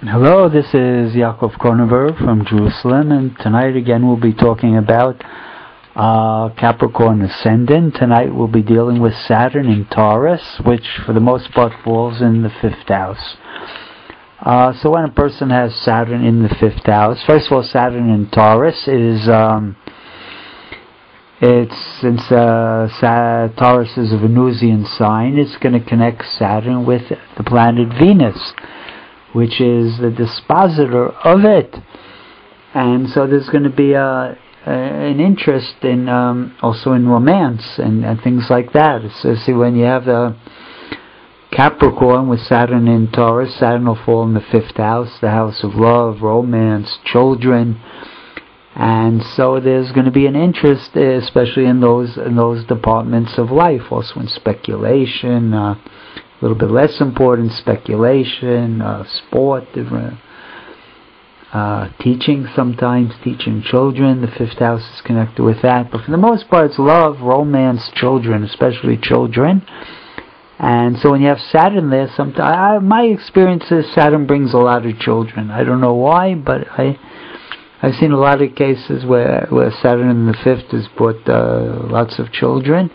Hello, this is Yaakov Kronenberg from Jerusalem, and tonight again we'll be talking about Capricorn ascendant. Tonight we'll be dealing with Saturn in Taurus, which for the most part falls in the 5th house. So when a person has Saturn in the 5th house, first of all, Saturn in Taurus is, since Taurus is a Venusian sign, it's going to connect Saturn with the planet Venus, which is the dispositor of it. And so there's going to be an interest in also in romance and things like that. So see, when you have the Capricorn with Saturn in Taurus, Saturn will fall in the 5th house, the house of love, romance, children. And so there's going to be an interest, especially in those departments of life, also in speculation, a little bit less important, speculation, sport, teaching sometimes, teaching children. The 5th house is connected with that. But for the most part, it's love, romance, children, especially children. And so when you have Saturn there, my experience is Saturn brings a lot of children. I don't know why, but I've seen a lot of cases where Saturn in the 5th has brought lots of children.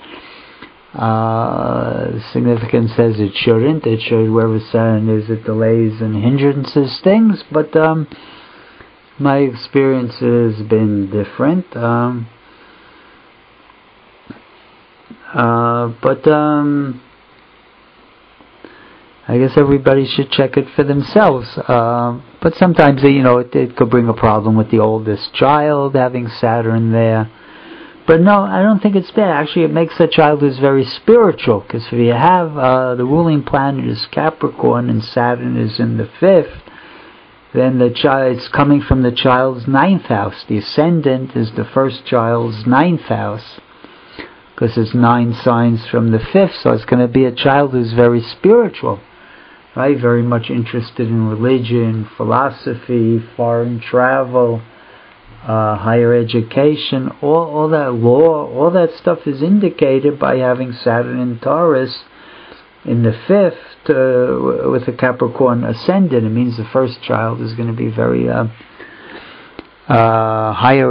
Significance says it shouldn't. It should, wherever Saturn is, it delays and hindrances things. But my experience has been different. I guess everybody should check it for themselves. But sometimes, it could bring a problem with the oldest child having Saturn there. But no, I don't think it's bad. Actually, it makes a child who's very spiritual, because if you have the ruling planet is Capricorn and Saturn is in the 5th, then the child, it's coming from the child's 9th house. The ascendant is the first child's 9th house, because it's 9 signs from the 5th, so it's going to be a child who's very spiritual, right? Very much interested in religion, philosophy, foreign travel, higher education, all that law, all that stuff is indicated by having Saturn in Taurus in the 5th with a Capricorn ascendant. It means the first child is going to be very higher,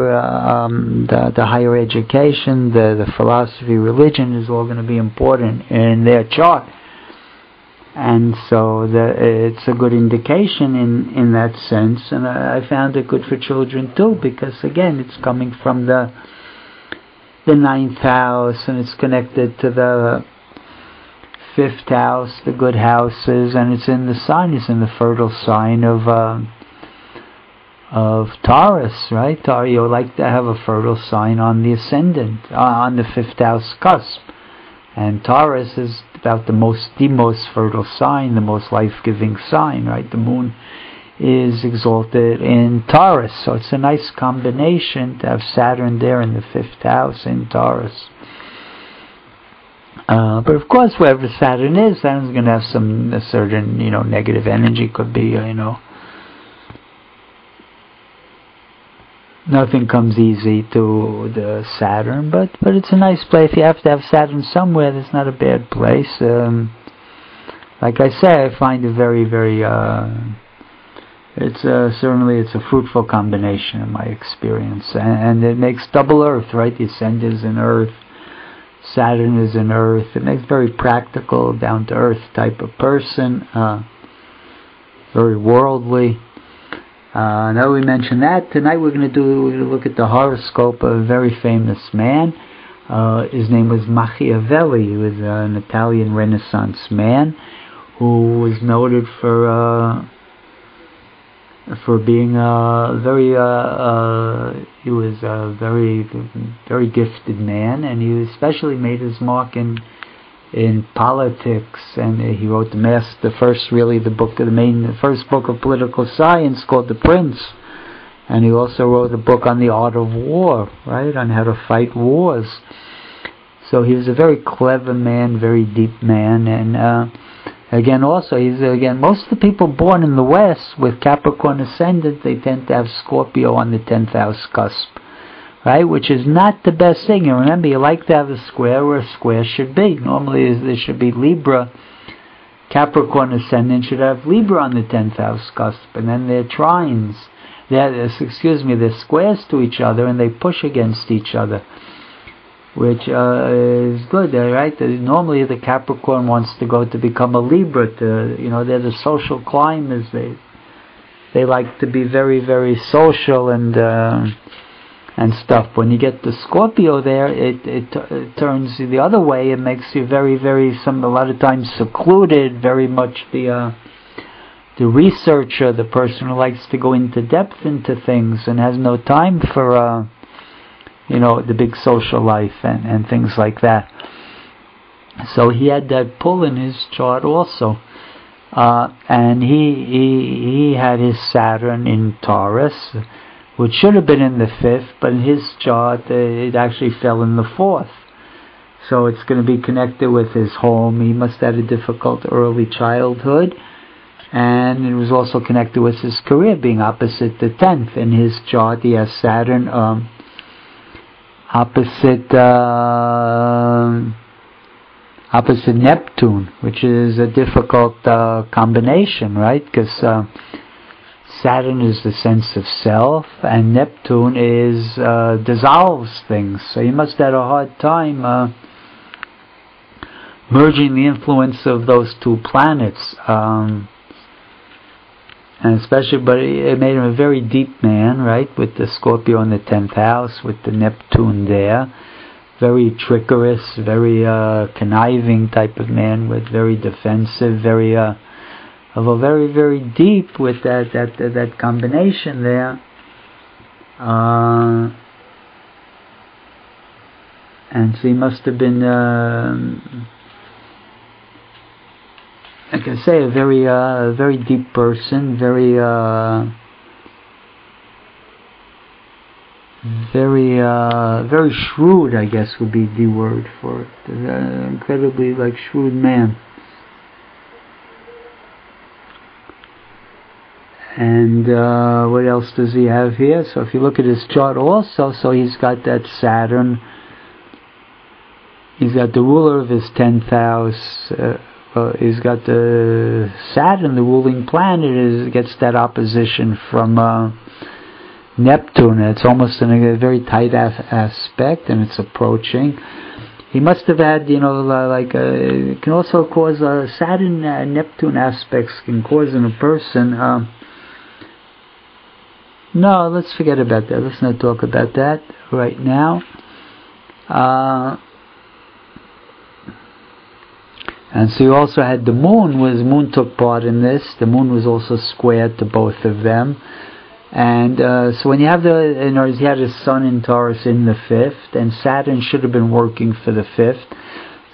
the higher education, the philosophy, religion is all going to be important in their chart. And so it's a good indication in that sense, and I found it good for children too, because again, it's coming from the 9th house, and it's connected to the 5th house, the good houses, and it's in the sign, it's in the fertile sign of Taurus, right? You like to have a fertile sign on the ascendant, on the 5th house cusp. And Taurus is about the most fertile sign, the most life-giving sign, right? The moon is exalted in Taurus, so it's a nice combination to have Saturn there in the 5th house in Taurus. But of course, wherever Saturn is, Saturn's going to have a certain, negative energy. Could be, nothing comes easy to the Saturn, but it's a nice place. If you have to have Saturn somewhere, that's not a bad place. Like I say, I find it very, very. Certainly it's a fruitful combination in my experience, and it makes double Earth, right? The ascendant is in Earth, Saturn is in Earth. It makes very practical, down to earth type of person, very worldly. Now we mentioned that. Tonight we're going to look at the horoscope of a very famous man. His name was Machiavelli. He was an Italian Renaissance man who was noted for being he was a very, very gifted man, and he especially made his mark in politics, and he wrote the first book of political science called The Prince, and he also wrote a book on the art of war, right, on how to fight wars. So he was a very clever man, very deep man, and most of the people born in the West with Capricorn ascendant, they tend to have Scorpio on the 10th house cusp, right? Which is not the best thing. And remember, you like to have a square where a square should be. Normally there should be Libra Capricorn ascendant should have Libra on the 10th house cusp, and then they're trines. They're squares to each other, and they push against each other, which is good, right? Normally the Capricorn wants to go to become a Libra. They're the social climbers. They like to be very, very social and stuff. When you get the Scorpio there, it turns the other way. It makes you very, very, a lot of times secluded, very much the researcher, the person who likes to go into depth into things and has no time for the big social life and things like that. So he had that pull in his chart also. And he had his Saturn in Taurus, which should have been in the 5th, but in his chart it actually fell in the 4th. So it's going to be connected with his home. He must have had a difficult early childhood, and it was also connected with his career being opposite the 10th. In his chart he has Saturn opposite Neptune, which is a difficult combination, right? Because Saturn is the sense of self, and Neptune is dissolves things. So he must have had a hard time merging the influence of those two planets, and especially, but it made him a very deep man, right? With the Scorpio in the 10th house, with the Neptune there, very trickerous, very conniving type of man, with very defensive, very very deep with that combination there, and so he must have been, like I say, a very deep person, very shrewd, I guess would be the word for it. Incredibly shrewd man. And what else does he have here? So if you look at his chart also, so he's got that Saturn, he's got the ruler of his 10th house, he's got the Saturn, the ruling planet, gets that opposition from Neptune. It's almost in a very tight aspect, and it's approaching. He must have had, it can also cause Saturn Neptune aspects can cause in a person. No, let's forget about that. Let's not talk about that right now. And so you also had the moon took part in this. The moon was also squared to both of them. And so when you have in other words, he had his sun in Taurus in the 5th, and Saturn should have been working for the 5th.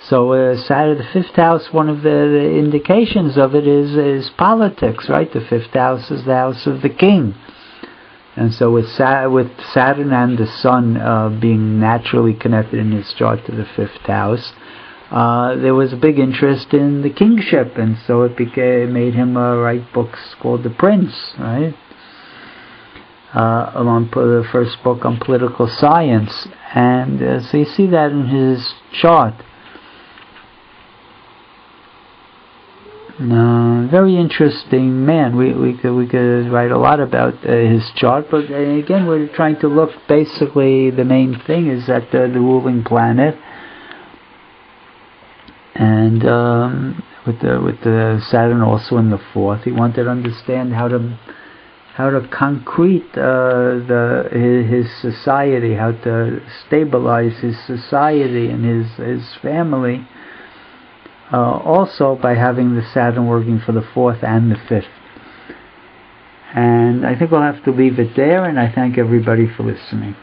So Saturn, the 5th house, one of the indications of it is politics, right? The 5th house is the house of the king. And so with Saturn and the sun being naturally connected in his chart to the 5th house, there was a big interest in the kingship, and so it made him write books called The Prince, right? Along the first book on political science, and so you see that in his chart. Very interesting man. We could write a lot about his chart, but again, we're trying to look. Basically, the main thing is that the ruling planet, and with the Saturn also in the 4th, he wanted to understand how to concrete his society, how to stabilize his society and his family. Also by having the Saturn working for the 4th and the 5th. And I think we'll have to leave it there, and I thank everybody for listening.